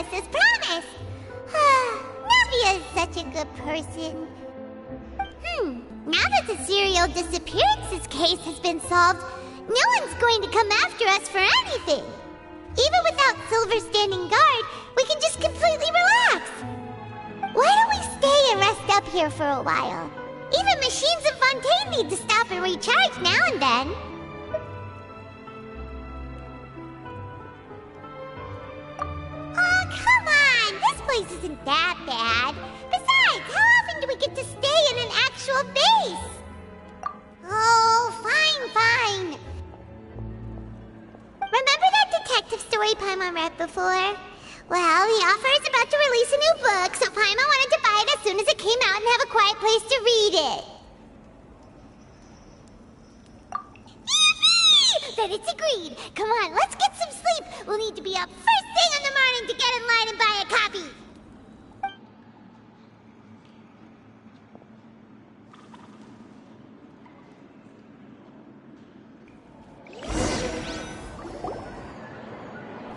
us as promised. Navia is such a good person. Now that the serial disappearances case has been solved, no one's going to come after us for anything. Even without Silver standing guard, we can just completely relax. Why don't we stay and rest up here for a while? Even machines of Fontaine need to stop and recharge now and then. Oh, come on! This place isn't that bad. Besides, how often do we get to stay in an actual base? Oh, fine. Remember that detective story Paimon read before? Well, the author is about to release a new book, so Paimon wanted to buy it as soon as it came out and have a quiet place to read it. Then it's agreed. Come on, let's get some sleep. We'll need to be up first thing in the morning to get in line and buy a copy.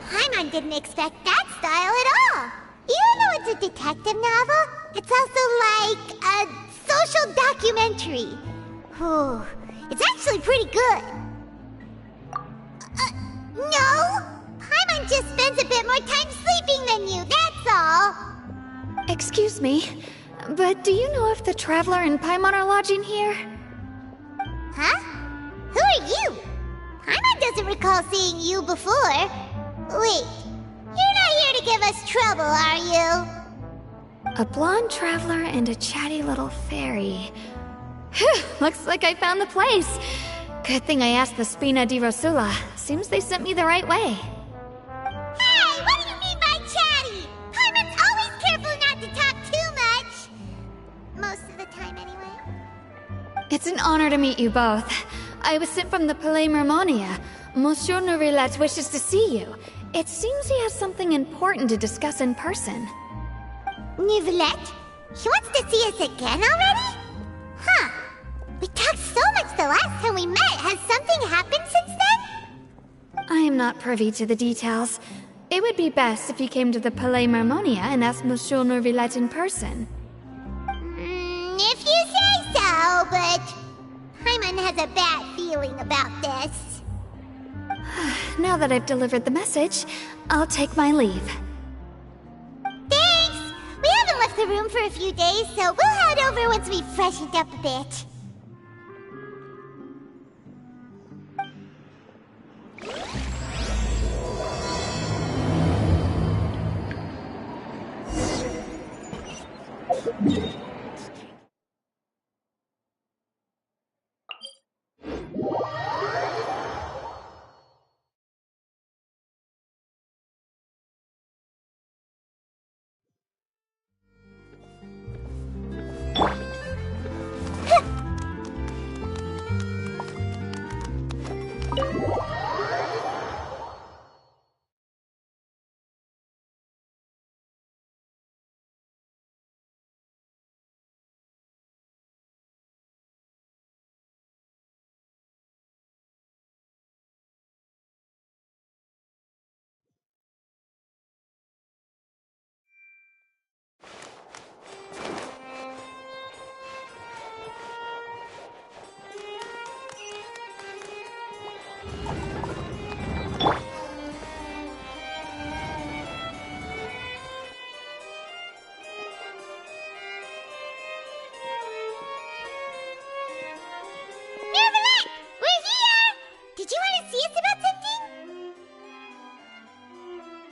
Paimon didn't expect that style at all. Even though it's a detective novel, it's also like a social documentary. Whew, it's actually pretty good. No! Paimon just spends a bit more time sleeping than you, that's all. Excuse me, but do you know if the Traveler and Paimon are lodging here? Huh? Who are you? Paimon doesn't recall seeing you before. Wait, you're not here to give us trouble, are you? A blonde traveler and a chatty little fairy. Whew, looks like I found the place. Good thing I asked the Spina di Rosula. Seems they sent me the right way. Hey, what do you mean by chatty? Paimon's always careful not to talk too much. Most of the time, anyway. It's an honor to meet you both. I was sent from the Palais Mermonia. Monsieur Neuvillette wishes to see you. It seems he has something important to discuss in person. Neuvillette? He wants to see us again already? Huh. We talked so much the last time we met. Has something happened since then? I am not privy to the details. It would be best if you came to the Palais Mermonia and asked Monsieur Neuvillette in person. If you say so, but Paimon has a bad feeling about this. Now that I've delivered the message, I'll take my leave. Thanks! We haven't left the room for a few days, so we'll head over once we've freshened up a bit.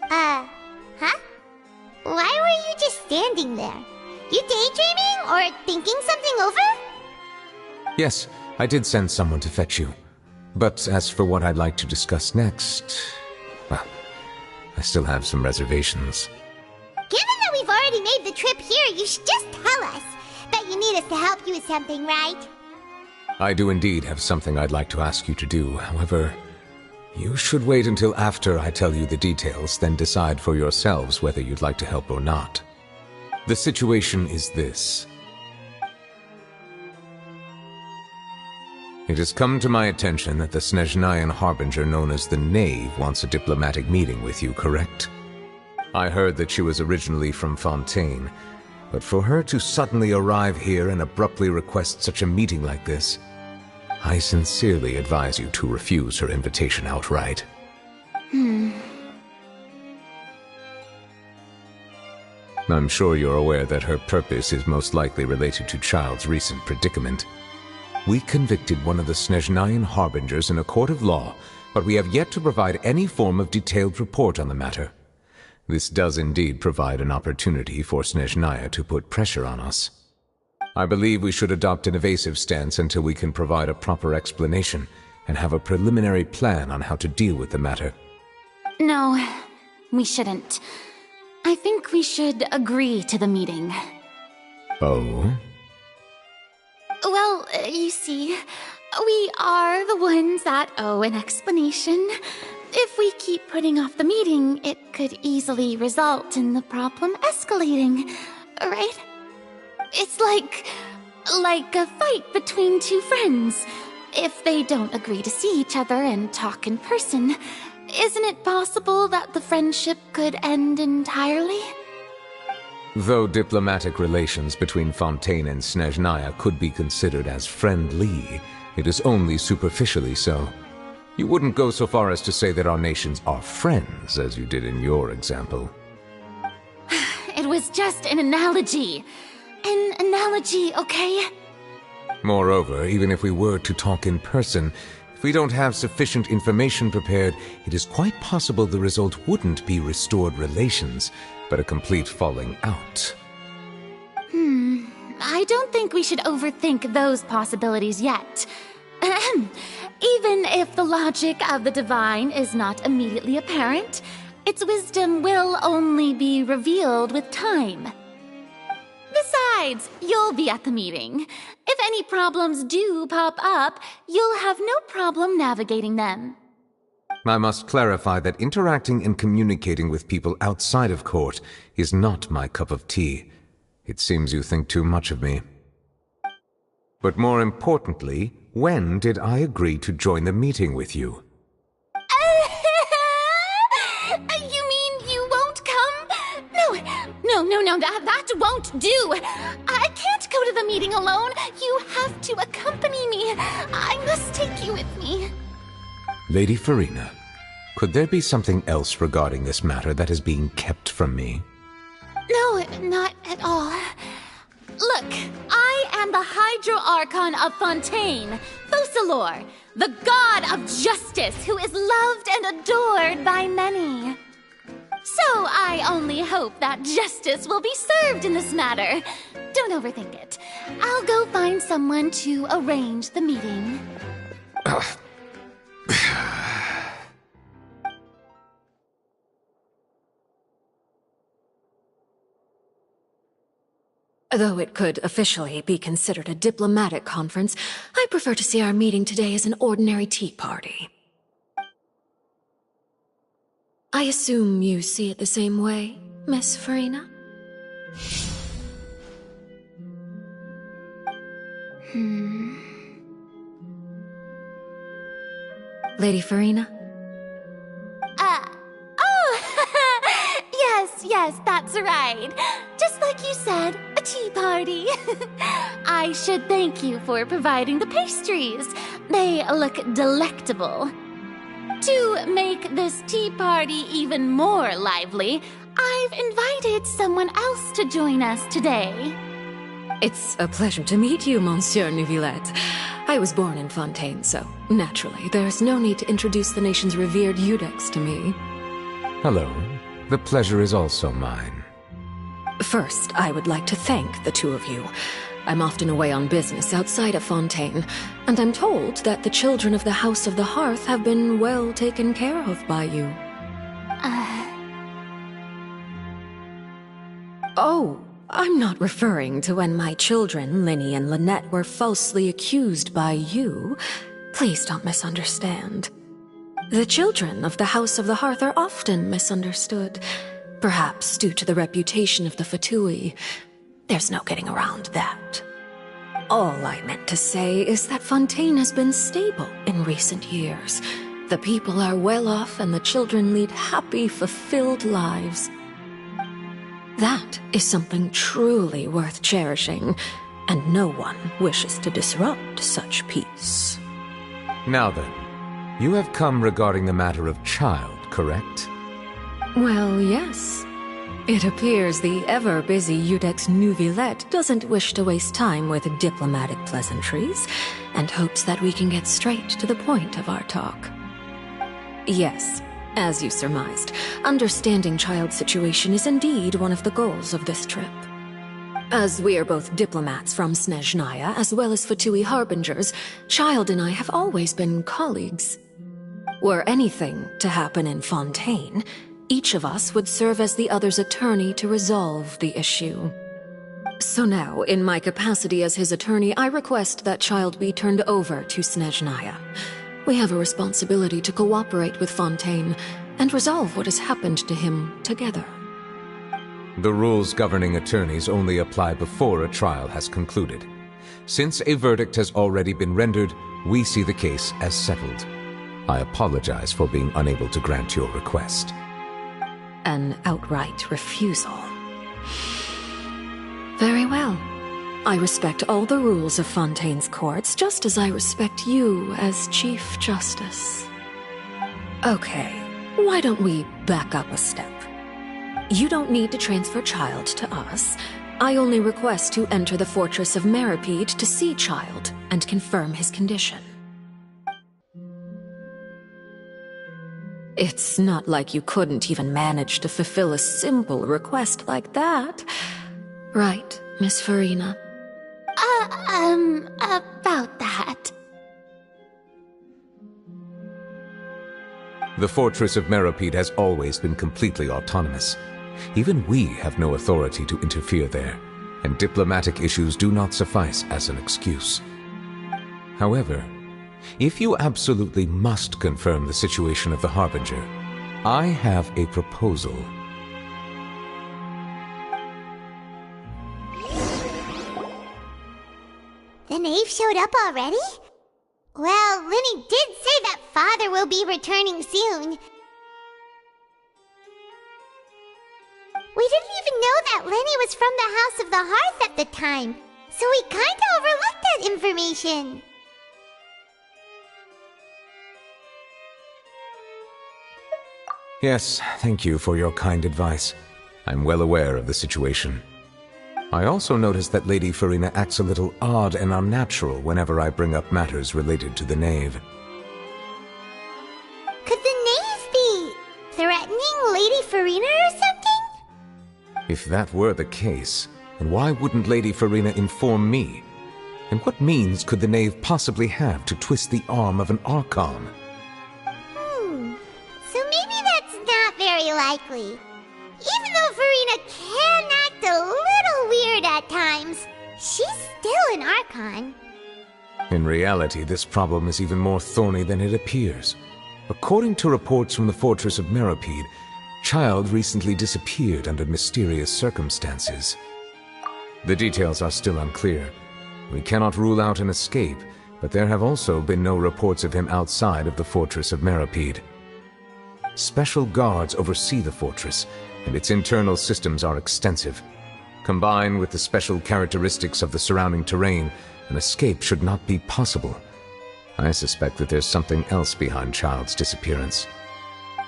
Huh? Why were you just standing there? You daydreaming or thinking something over? Yes, I did send someone to fetch you. But as for what I'd like to discuss next, well, I still have some reservations. Given that we've already made the trip here, you should just tell us. Bet you need us to help you with something, right? I do indeed have something I'd like to ask you to do. However, you should wait until after I tell you the details, then decide for yourselves whether you'd like to help or not. The situation is this. It has come to my attention that the Snezhnayan Harbinger known as the Knave wants a diplomatic meeting with you, correct? I heard that she was originally from Fontaine, but for her to suddenly arrive here and abruptly request such a meeting like this, I sincerely advise you to refuse her invitation outright. I'm sure you're aware that her purpose is most likely related to Child's recent predicament. We convicted one of the Snezhnayan harbingers in a court of law, but we have yet to provide any form of detailed report on the matter. This does indeed provide an opportunity for Snezhnaya to put pressure on us. I believe we should adopt an evasive stance until we can provide a proper explanation and have a preliminary plan on how to deal with the matter. No, we shouldn't. I think we should agree to the meeting. Oh? Well, you see, we are the ones that owe an explanation. If we keep putting off the meeting, it could easily result in the problem escalating, right? It's like a fight between two friends. If they don't agree to see each other and talk in person, isn't it possible that the friendship could end entirely? Though diplomatic relations between Fontaine and Snezhnaya could be considered as friendly, it is only superficially so. You wouldn't go so far as to say that our nations are friends, as you did in your example. It was just an analogy. An analogy, okay? Moreover, even if we were to talk in person, if we don't have sufficient information prepared, it is quite possible the result wouldn't be restored relations, but a complete falling out. I don't think we should overthink those possibilities yet. Even if the logic of the divine is not immediately apparent, its wisdom will only be revealed with time. Besides, you'll be at the meeting. If any problems do pop up, you'll have no problem navigating them. I must clarify that interacting and communicating with people outside of court is not my cup of tea. It seems you think too much of me. But more importantly, when did I agree to join the meeting with you? You mean you won't come? No, that won't do. I can't go to the meeting alone. You have to accompany me. I must take you with me. Lady Furina, could there be something else regarding this matter that is being kept from me? No, not at all. Look, I am the Hydro-Archon of Fontaine, Focalors, the god of justice who is loved and adored by many. So I only hope that justice will be served in this matter. Don't overthink it. I'll go find someone to arrange the meeting. Though it could officially be considered a diplomatic conference, I prefer to see our meeting today as an ordinary tea party. I assume you see it the same way, Miss Furina? Lady Furina? Yes, that's right. Just like you said, a tea party. I should thank you for providing the pastries. They look delectable. To make this tea party even more lively, I've invited someone else to join us today. It's a pleasure to meet you, Monsieur Neuvillette. I was born in Fontaine, so naturally, there's no need to introduce the nation's revered Iudex to me. Hello. The pleasure is also mine. First, I would like to thank the two of you. I'm often away on business outside of Fontaine, and I'm told that the children of the House of the Hearth have been well taken care of by you. Oh, I'm not referring to when my children, Lyney and Lynette, were falsely accused by you. Please don't misunderstand. The children of the House of the Hearth are often misunderstood, perhaps due to the reputation of the Fatui. There's no getting around that. All I meant to say is that Fontaine has been stable in recent years. The people are well off and the children lead happy, fulfilled lives. That is something truly worth cherishing, and no one wishes to disrupt such peace. Now then, you have come regarding the matter of Childe, correct? Well, yes. It appears the ever-busy Iudex Neuvillette doesn't wish to waste time with diplomatic pleasantries, and hopes that we can get straight to the point of our talk. Yes, as you surmised, understanding Childe's situation is indeed one of the goals of this trip. As we are both diplomats from Snezhnaya, as well as Fatui Harbingers, Childe and I have always been colleagues. Were anything to happen in Fontaine, each of us would serve as the other's attorney to resolve the issue. So now, in my capacity as his attorney, I request that Childe be turned over to Snezhnaya. We have a responsibility to cooperate with Fontaine and resolve what has happened to him together. The rules governing attorneys only apply before a trial has concluded. Since a verdict has already been rendered, we see the case as settled. I apologize for being unable to grant your request. An outright refusal. Very well. I respect all the rules of Fontaine's courts, just as I respect you as Chief Justice. Okay, why don't we back up a step? You don't need to transfer Childe to us. I only request to enter the Fortress of Meropide to see Childe and confirm his condition. It's not like you couldn't even manage to fulfill a simple request like that. Right, Miss Furina? About that. The Fortress of Meropide has always been completely autonomous. Even we have no authority to interfere there, and diplomatic issues do not suffice as an excuse. However, if you absolutely must confirm the situation of the Harbinger, I have a proposal. The knave showed up already? Well, Lyney did say that Father will be returning soon. We didn't even know that Lyney was from the House of the Hearth at the time, so we kinda overlooked that information. Yes, thank you for your kind advice. I'm well aware of the situation. I also noticed that Lady Furina acts a little odd and unnatural whenever I bring up matters related to the knave. Could the knave be threatening Lady Furina or something? If that were the case, then why wouldn't Lady Furina inform me? And what means could the knave possibly have to twist the arm of an Archon? So maybe that's not very likely. Even though Furina can act a little weird at times, she's still an Archon. In reality, this problem is even more thorny than it appears. According to reports from the Fortress of Meropide, Childe recently disappeared under mysterious circumstances. The details are still unclear. We cannot rule out an escape, but there have also been no reports of him outside of the Fortress of Meropide. Special guards oversee the fortress, and its internal systems are extensive. Combined with the special characteristics of the surrounding terrain, an escape should not be possible. I suspect that there's something else behind Childe's disappearance.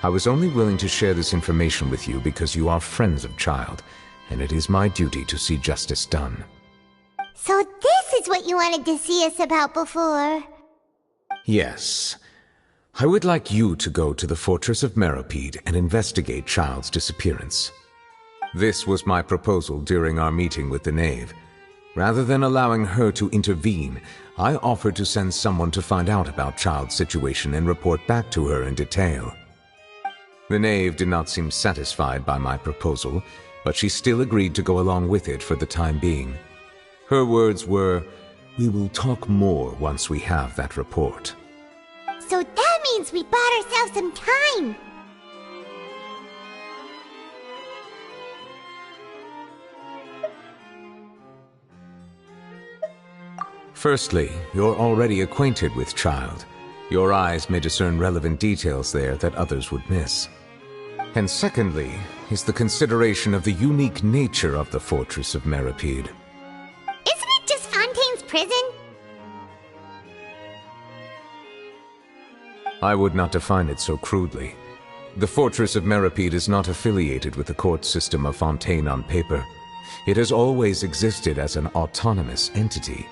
I was only willing to share this information with you because you are friends of Childe, and it is my duty to see justice done. So this is what you wanted to see us about before? Yes. I would like you to go to the Fortress of Meropide and investigate Childe's disappearance. This was my proposal during our meeting with the knave. Rather than allowing her to intervene, I offered to send someone to find out about Childe's situation and report back to her in detail. The knave did not seem satisfied by my proposal, but she still agreed to go along with it for the time being. Her words were, "We will talk more once we have that report." So that means we bought ourselves some time! Firstly, you're already acquainted with Childe. Your eyes may discern relevant details there that others would miss. And secondly, is the consideration of the unique nature of the Fortress of Meripede. Isn't it just Fontaine's prison? I would not define it so crudely. The Fortress of Meripede is not affiliated with the court system of Fontaine on paper. It has always existed as an autonomous entity.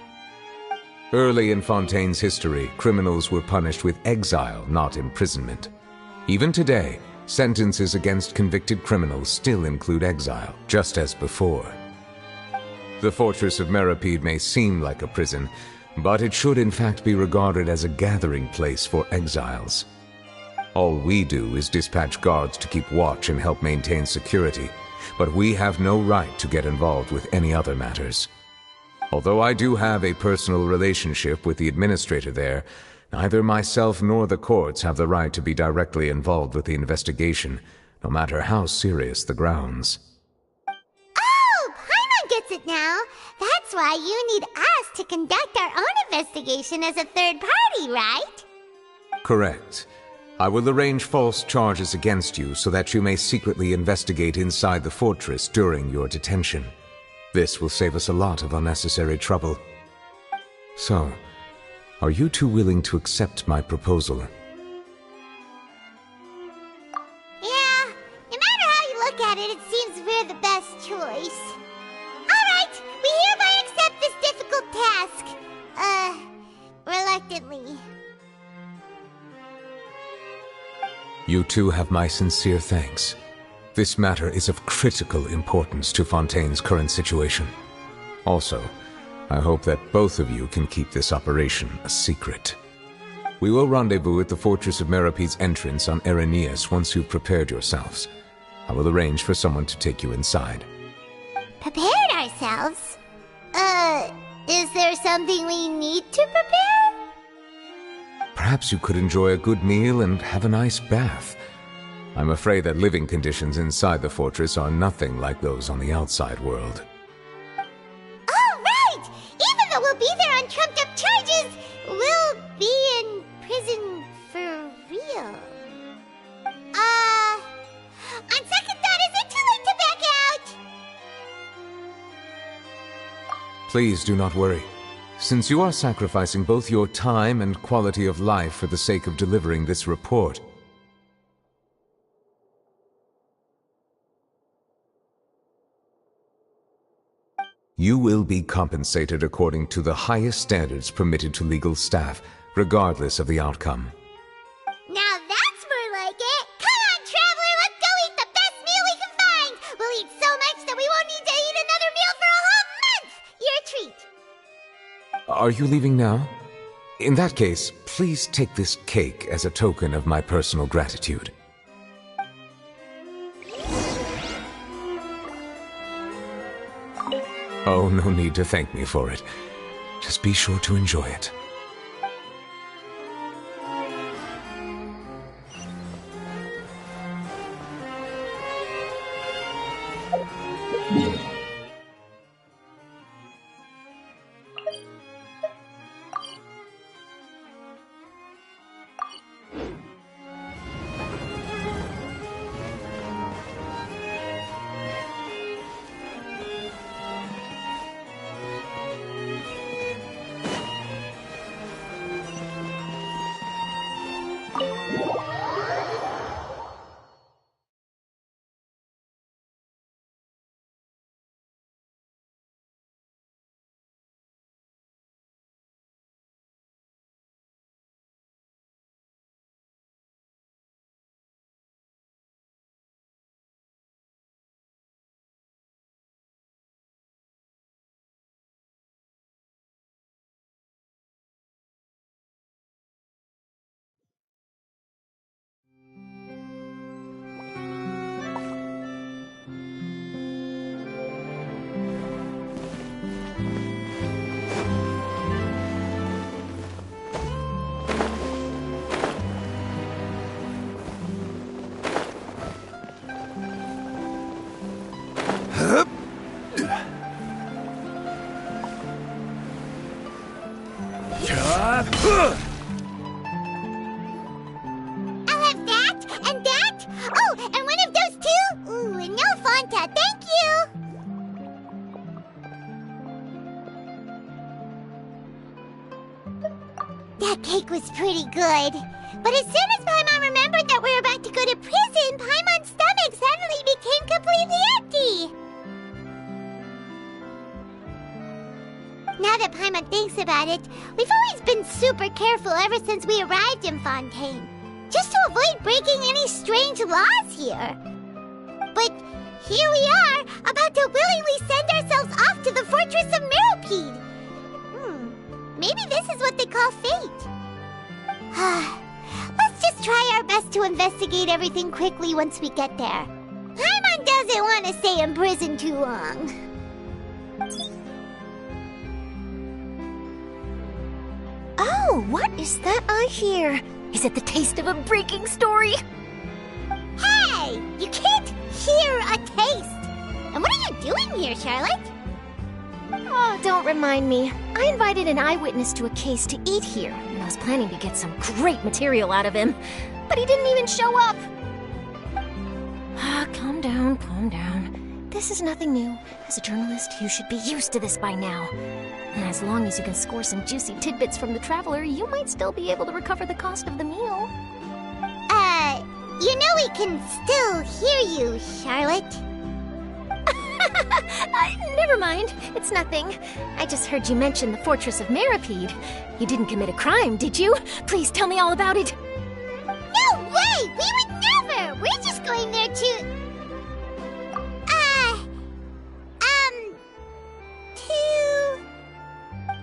Early in Fontaine's history, criminals were punished with exile, not imprisonment. Even today, sentences against convicted criminals still include exile, just as before. The Fortress of Meripede may seem like a prison, but it should in fact be regarded as a gathering place for exiles. All we do is dispatch guards to keep watch and help maintain security, but we have no right to get involved with any other matters. Although I do have a personal relationship with the administrator there, neither myself nor the courts have the right to be directly involved with the investigation, no matter how serious the grounds. Oh, Paimon gets it now. That's why you need us to conduct our own investigation as a third party, right? Correct. I will arrange false charges against you so that you may secretly investigate inside the fortress during your detention. This will save us a lot of unnecessary trouble. So, are you two willing to accept my proposal? Yeah, no matter how you look at it, it seems we're the best choice. Alright, we hereby accept this difficult task. Reluctantly. You two have my sincere thanks. This matter is of critical importance to Fontaine's current situation. Also, I hope that both of you can keep this operation a secret. We will rendezvous at the Fortress of Meripede's entrance on Erineus once you've prepared yourselves. I will arrange for someone to take you inside. Prepared ourselves? Is there something we need to prepare? Perhaps you could enjoy a good meal and have a nice bath. I'm afraid that living conditions inside the fortress are nothing like those on the outside world. Oh, right! Even though we'll be there on trumped-up charges, we'll be in prison for real. On second thought, is it too late to back out? Please do not worry. Since you are sacrificing both your time and quality of life for the sake of delivering this report, you will be compensated according to the highest standards permitted to legal staff, regardless of the outcome. Now that's more like it! Come on, Traveler, let's go eat the best meal we can find! We'll eat so much that we won't need to eat another meal for a whole month! You're a treat! Are you leaving now? In that case, please take this cake as a token of my personal gratitude. Oh, no need to thank me for it. Just be sure to enjoy it. I'll have that, and that! Oh, and one of those two? Ooh, and no Fanta, thank you! That cake was pretty good. But as soon as Paimon remembered that we were about to go to prison, Paimon's stomach suddenly became completely empty. Now that Paimon thinks about it, we've always been super careful ever since we arrived in Fontaine. Just to avoid breaking any strange laws here. But here we are, about to willingly send ourselves off to the Fortress of Meropide. Maybe this is what they call fate. Let's just try our best to investigate everything quickly once we get there. Paimon doesn't want to stay in prison too long. Oh, what is that I hear? Is it the taste of a breaking story? Hey! You can't hear a taste! And what are you doing here, Charlotte? Oh, don't remind me. I invited an eyewitness to a case to eat here, and I was planning to get some great material out of him. But he didn't even show up! Calm down, calm down. This is nothing new. As a journalist, you should be used to this by now. And as long as you can score some juicy tidbits from the Traveler, you might still be able to recover the cost of the meal. You know we can still hear you, Charlotte. Never mind. It's nothing. I just heard you mention the Fortress of Meropide. You didn't commit a crime, did you? Please tell me all about it. No way! We would never! We're just going there to...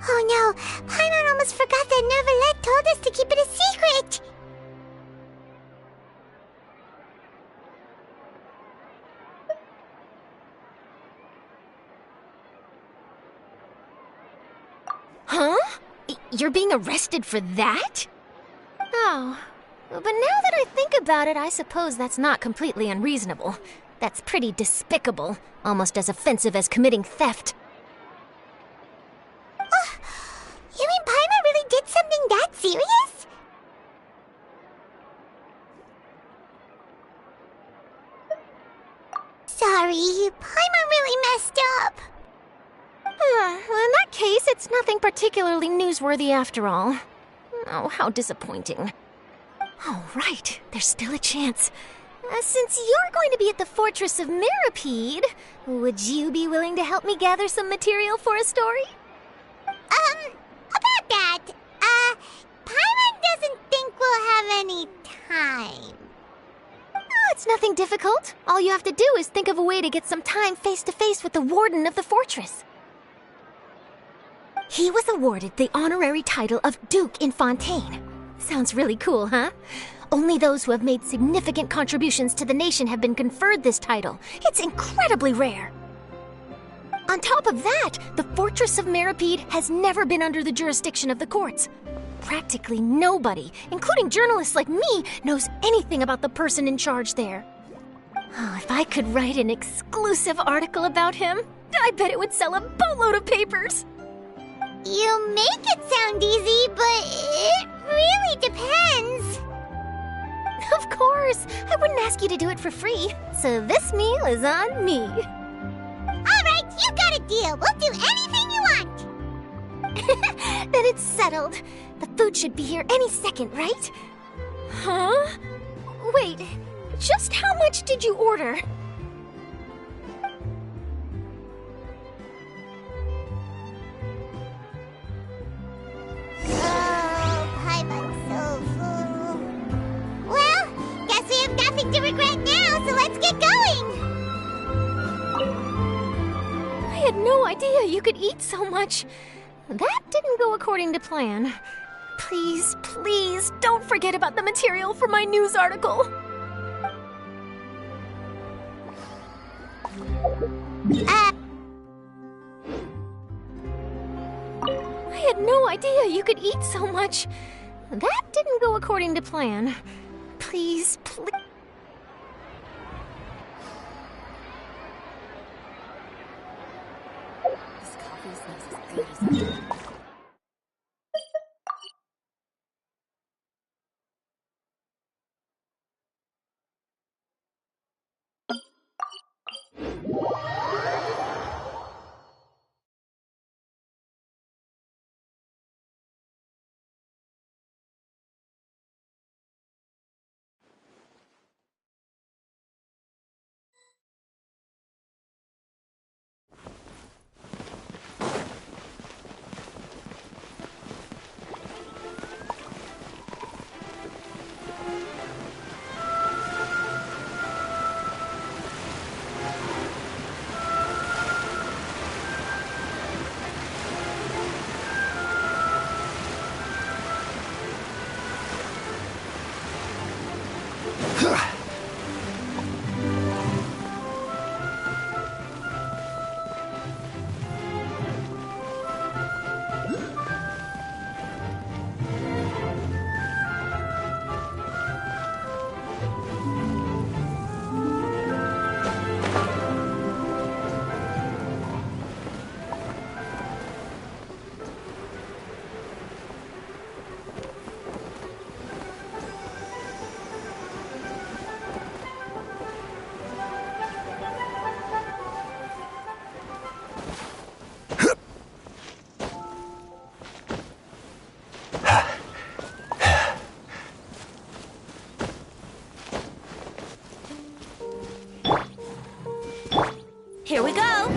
Oh no, Paimon almost forgot that Neuvillette told us to keep it a secret! Huh? You're being arrested for that? Oh, but now that I think about it, I suppose that's not completely unreasonable. That's pretty despicable, almost as offensive as committing theft. You mean Paimon really did something that serious? Sorry, Paimon really messed up. Well, in that case, it's nothing particularly newsworthy after all. Oh, how disappointing. Oh, right, there's still a chance. Since you're going to be at the Fortress of Meropide, would you be willing to help me gather some material for a story? About that, Paimon doesn't think we'll have any time. Oh, it's nothing difficult. All you have to do is think of a way to get some time face-to-face with the Warden of the Fortress. He was awarded the honorary title of Duke in Fontaine. Sounds really cool, huh? Only those who have made significant contributions to the nation have been conferred this title. It's incredibly rare. On top of that, the Fortress of Meropide has never been under the jurisdiction of the courts. Practically nobody, including journalists like me, knows anything about the person in charge there. Oh, if I could write an exclusive article about him, I bet it would sell a boatload of papers. You make it sound easy, but it really depends. Of course, I wouldn't ask you to do it for free, so this meal is on me. All right, you got a deal. We'll do anything you want. Then it's settled. The food should be here any second, right? Huh? Wait, just how much did you order? Oh, Paimon's so full. Well, guess we have nothing to regret now, so let's get going. I had no idea you could eat so much. That didn't go according to plan. Please, please, don't forget about the material for my news article. I had no idea you could eat so much. That didn't go according to plan. Please, please. This coffee smells as good as Here we go!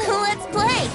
Let's play!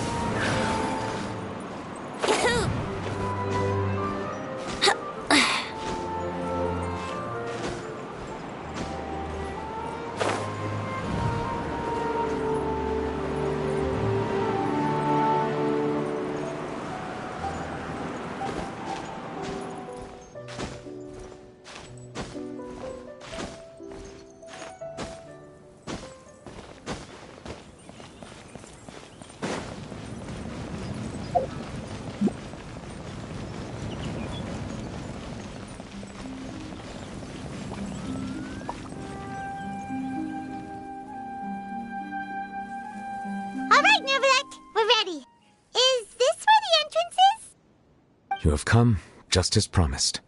All right, Neuvillette, we're ready. Is this where the entrance is? You have come just as promised.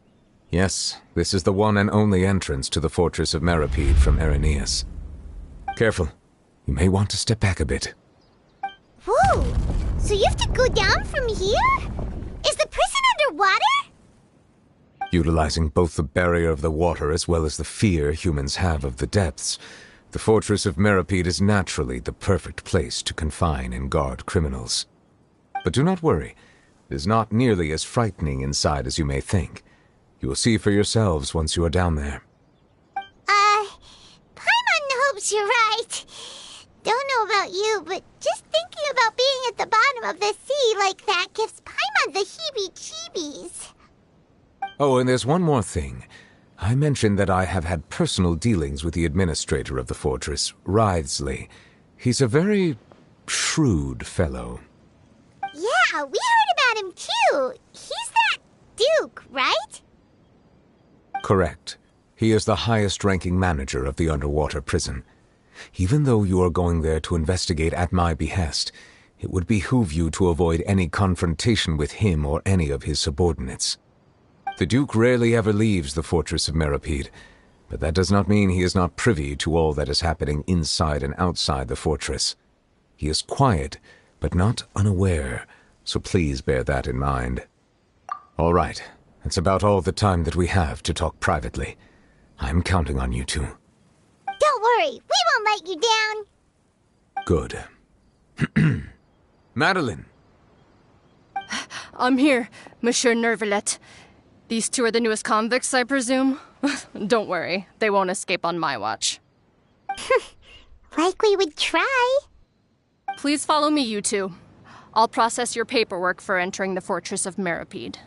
Yes, this is the one and only entrance to the fortress of Meripede from Erineus. Careful. You may want to step back a bit. Whoa! So you have to go down from here? Is the prison underwater? Utilizing both the barrier of the water as well as the fear humans have of the depths, the fortress of Meripede is naturally the perfect place to confine and guard criminals. But do not worry. It is not nearly as frightening inside as you may think. You will see for yourselves once you are down there. Paimon hopes you're right. Don't know about you, but just thinking about being at the bottom of the sea like that gives Paimon the heebie-jeebies. Oh, and there's one more thing. I mentioned that I have had personal dealings with the administrator of the fortress, Wriothesley. He's a very shrewd fellow. Yeah, we heard about him too. He's that Duke, right? Correct. He is the highest-ranking manager of the underwater prison. Even though you are going there to investigate at my behest, it would behoove you to avoid any confrontation with him or any of his subordinates. The Duke rarely ever leaves the fortress of Meripede, but that does not mean he is not privy to all that is happening inside and outside the fortress. He is quiet, but not unaware, so please bear that in mind. All right, that's about all the time that we have to talk privately. I'm counting on you two. Don't worry, we won't let you down. Good. Madeline! I'm here, Monsieur Neuvillette. These two are the newest convicts, I presume? Don't worry, they won't escape on my watch. Like we would try. Please follow me, you two. I'll process your paperwork for entering the Fortress of Meripede.